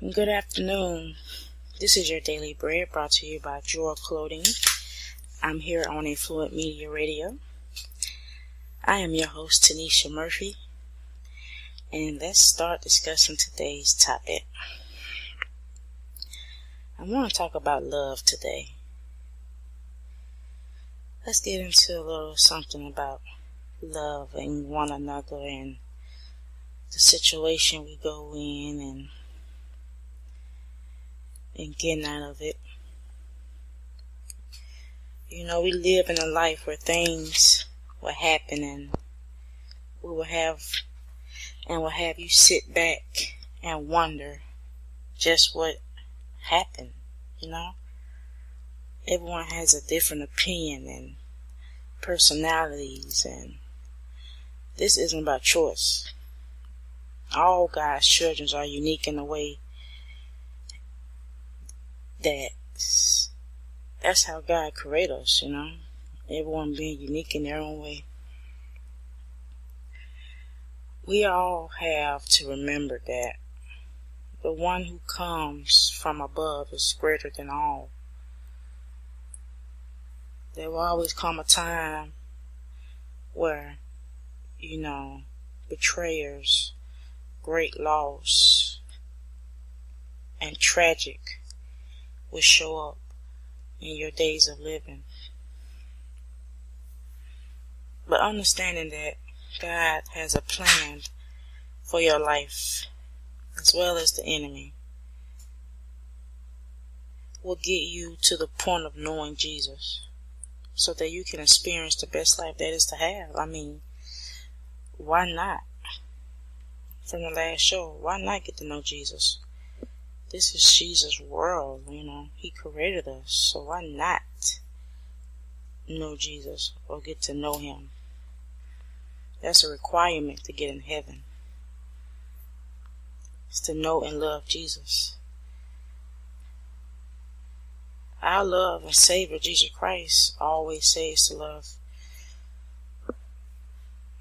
Good afternoon. This is your Daily Bread brought to you by Joy Clothing. I'm here on InFluent Media Radio. I am your host, Tinisha Murphy, and let's start discussing today's topic. I want to talk about love today. Let's get into a little something about loving one another and the situation we go in and getting out of it. You know, we live in a life where things will happen and we will have you sit back and wonder just what happened, you know? Everyone has a different opinion and personalities, and this isn't about choice. All God's children are unique in a way that's how God created us, you know? Everyone being unique in their own way. We all have to remember that the one who comes from above is greater than all. There will always come a time where, betrayers, great loss, and tragic will show up in your days of living. But understanding that God has a plan for your life, as well as the enemy, will get you to the point of knowing Jesus, so that you can experience the best life that is to have. I mean, why not? From the last show, why not get to know Jesus? This is Jesus' world, He created us, so why not know Jesus or get to know Him? That's a requirement to get in heaven. It's to know and love Jesus. Our Lord and Savior, Jesus Christ, always says to love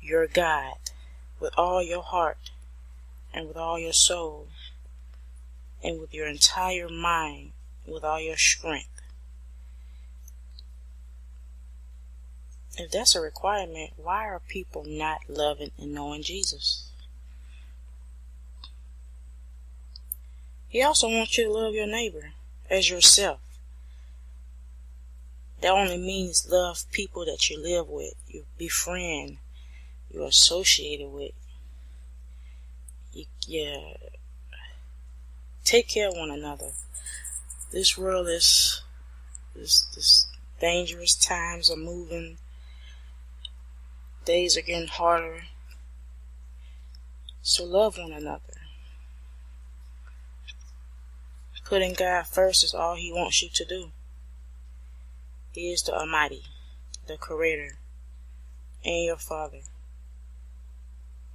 your God with all your heart and with all your soul and with your entire mind, with all your strength. If that's a requirement, why are people not loving and knowing Jesus? He also wants you to love your neighbor as yourself. That only means love people that you live with, you befriend, you're associated with. You take care of one another. This world is dangerous. Times are moving. Days are getting harder. So love one another. Putting God first is all He wants you to do. He is the Almighty, the Creator, and your Father.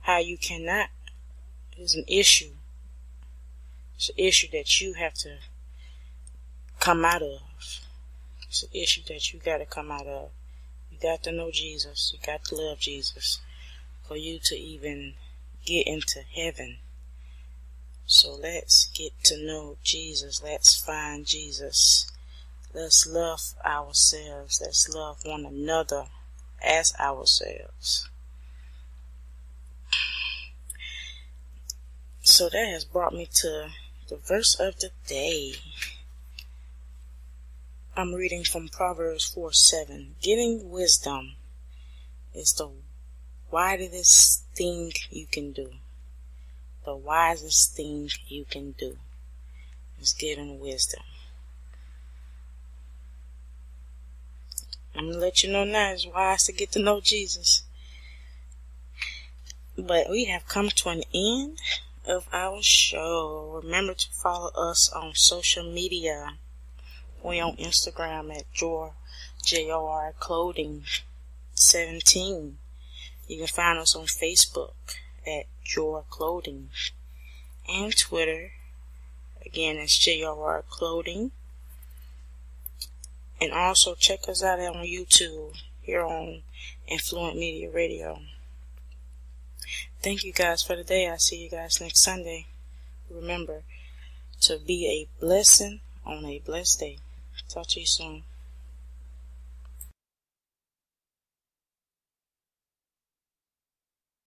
How you cannot is an issue. It's an issue that you have to come out of. It's an issue that you got to come out of. You got to know Jesus. You got to love Jesus for you to even get into heaven. So let's get to know Jesus. Let's find Jesus. Let's love ourselves. Let's love one another as ourselves. So that has brought me to the verse of the day. I'm reading from Proverbs 4:7. Getting wisdom is the wisest thing you can do. The wisest thing you can do is getting wisdom. I'm going to let you know now it's wise to get to know Jesus. But we have come to an end of our show. Remember to follow us on social media. We're on Instagram at JOR Clothing 17. You can find us on Facebook at JOR Clothing. And Twitter, again, it's JOR Clothing. And also check us out on YouTube here on InFluent Media Radio. Thank you guys for today. I'll see you guys next Sunday. Remember to be a blessing on a blessed day. Talk to you soon.